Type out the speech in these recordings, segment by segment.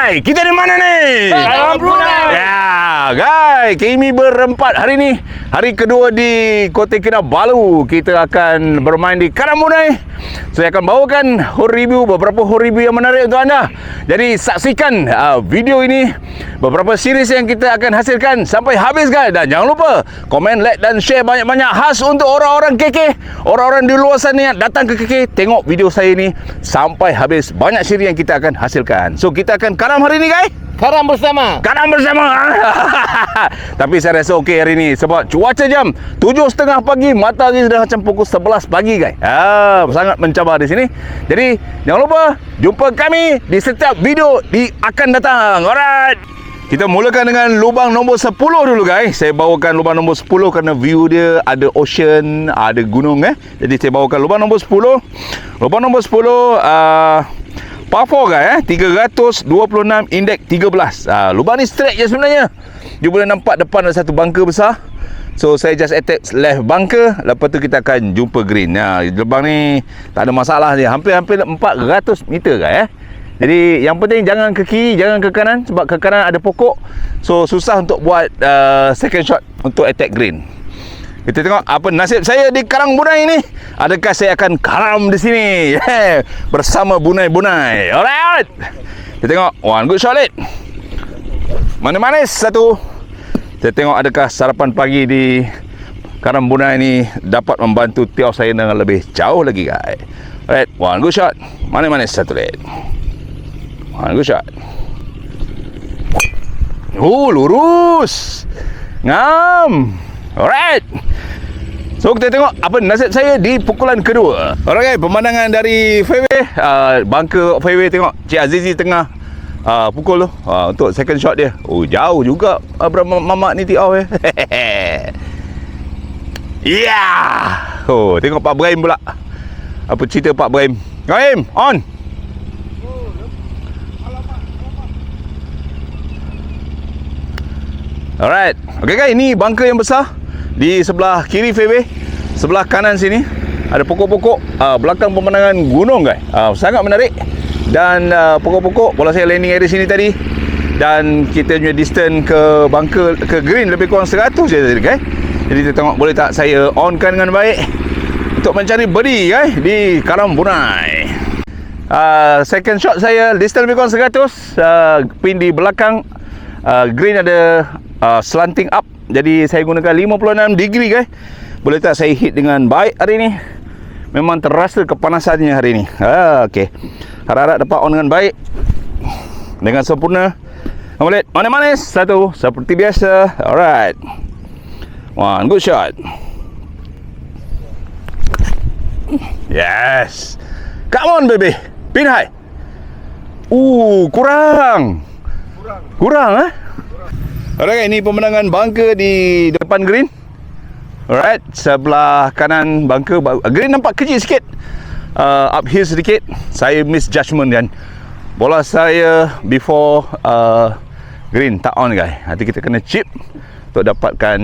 Guys, kita di mana ni? Karam Brunei. Ya, guys, kami berempat hari ni. Hari kedua di Kota Kinabalu. Kita akan bermain di Karam Brunei. Saya akan bawakan beberapa haul review yang menarik untuk anda. Jadi saksikan video ini, beberapa series yang kita akan hasilkan sampai habis, guys. Dan jangan lupa komen, like dan share banyak-banyak, khas untuk orang-orang KK, orang-orang di luar sana yang datang ke KK. Tengok video saya ini sampai habis. Banyak series yang kita akan hasilkan. So kita akan karam hari ni, guys. Karam bersama. Karam bersama. Tapi saya rasa okey hari ni sebab cuaca jam 7.30 pagi, matahari dah macam pukul 11 pagi, guys. Sangat mencabar di sini. Jadi jangan lupa jumpa kami di setiap video di akan datang. Alright. Kita mulakan dengan lubang nombor 10 dulu, guys. Saya bawakan lubang nombor 10 kerana view dia ada ocean, ada gunung, Jadi saya bawakan lubang nombor 10. Lubang nombor 10 par 4, guys, 326, indeks 13. Lubang ni straight je sebenarnya. Dia boleh nampak depan ada satu bunker besar. So saya just attack left bunker, lepas tu kita akan jumpa green. Lubang ni tak ada masalah dia. Hampir-hampir 400 meter, guys, Jadi yang penting jangan ke kiri, jangan ke kanan, sebab ke kanan ada pokok. So susah untuk buat second shot untuk attack green. Kita tengok apa nasib saya di Karam Brunei ni. Adakah saya akan karam di sini bersama bunai-bunai. Alright. Kita tengok one good shot, lead. Manis-manis satu. Kita tengok adakah sarapan pagi di Karam Brunei ni dapat membantu tiaw saya dengan lebih jauh lagi, guys. Alright, one good shot. Manis-manis satu, lead. One good shot. Lurus. Ngam. Alright. So kita tengok apa nasib saya di pukulan kedua. Alright, guys, pemandangan dari fairway, bunker fairway, tengok Cik Azizi tengah pukul tu untuk second shot dia. Jauh juga mamak ni tiaw. Tengok Pak Brahim pula. Apa cerita Pak Brahim? Brahim, on. Alright. Okay, guys, ini bunker yang besar. Di sebelah kiri fairway, sebelah kanan sini ada pokok-pokok, belakang pemandangan gunung, guys. Sangat menarik. Dan pokok-pokok, bola saya landing area sini tadi. Dan kita punya distance ke bunker, ke green lebih kurang 100 je tadi, guys. Jadi kita tengok boleh tak saya onkan dengan baik untuk mencari birdie, guys, di Karam Brunei. Second shot saya distance lebih kurang 100. Pin di belakang green ada slanting up. Jadi saya gunakan 56 degree, guys. Boleh tak saya hit dengan baik hari ni? Memang terasa kepanasannya hari ni. Okey. Harap-harap dapat on dengan baik, dengan sempurna. Boleh manis-manis satu seperti biasa. Alright. One good shot. Yes. Come on, baby. Pin high. Kurang. Alright, ini pemandangan bunker di depan green. Alright, sebelah kanan bunker. Green nampak kecil sikit, uphill sedikit. Saya misjudgement kan. Bola saya before green tak on, guys. Nanti kita kena chip untuk dapatkan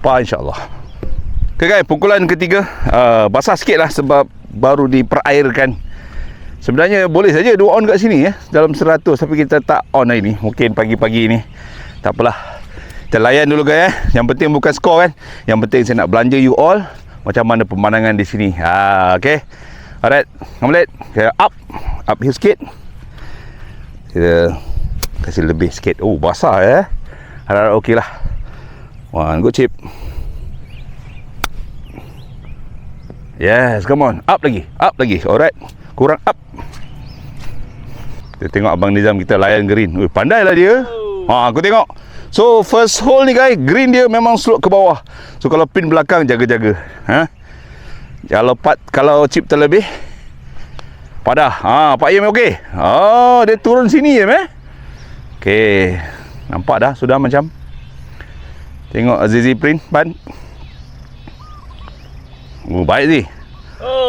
par, insyaAllah. Okay, guys, pukulan ketiga. Basah sikit lah sebab baru diperairkan. Sebenarnya boleh saja 2 on kat sini, dalam 100. Tapi kita tak on hari ni. Mungkin pagi-pagi ni. Tak apalah, kita layan dulu, guys. Yang penting bukan skor, kan. Yang penting saya nak belanja you all macam mana pemandangan di sini. Okay. Alright, Hamlet, kita uphill sikit. Kita kasih lebih sikit. Basah, harap okey lah. One good chip. Yes, come on. Up lagi. Alright, kurang up. Kita tengok Abang Nizam kita layan green. Pandai lah dia. Aku tengok. So first hole ni, guys, green dia memang slope ke bawah. So kalau pin belakang, jaga-jaga. Kalau chip terlebih, padah. Pak Yem okey. Dia turun sini je, okey. Nampak dah sudah macam. Tengok Azizi print pan. Baik sih.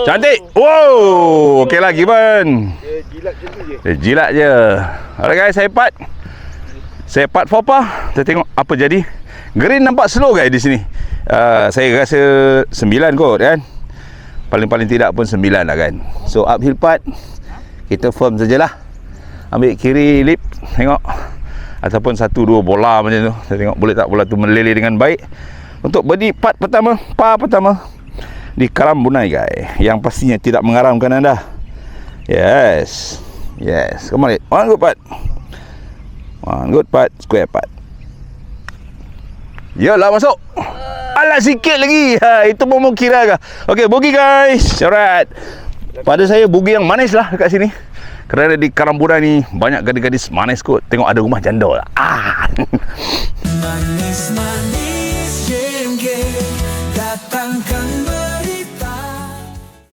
Cantik. Okey lah, Given. Dia jilat je. Alright, guys, saya part 4 par. Kita tengok apa jadi. Green nampak slow, guys, di sini. Saya rasa 9 kot, kan. Paling-paling tidak pun 9 lah, kan. So uphill part, kita firm sajalah. Ambil kiri lip. tengok, ataupun 1-2 bola macam tu. Saya tengok boleh tak bola tu meleleh dengan baik untuk birdie putt pertama, par pertama di Karambunai guys, yang pastinya tidak mengaramkan anda. Yes, come on it. One good putt, square putt. Yalah, masuk. Alah, sikit lagi. Itu pun mau kira ke? Okey, bogey guys. Alright. Pada saya bogey yang manis lah dekat sini. Kerana di Karambunai ni banyak gadis-gadis manis kot. Tengok ada rumah janda lah. Manis.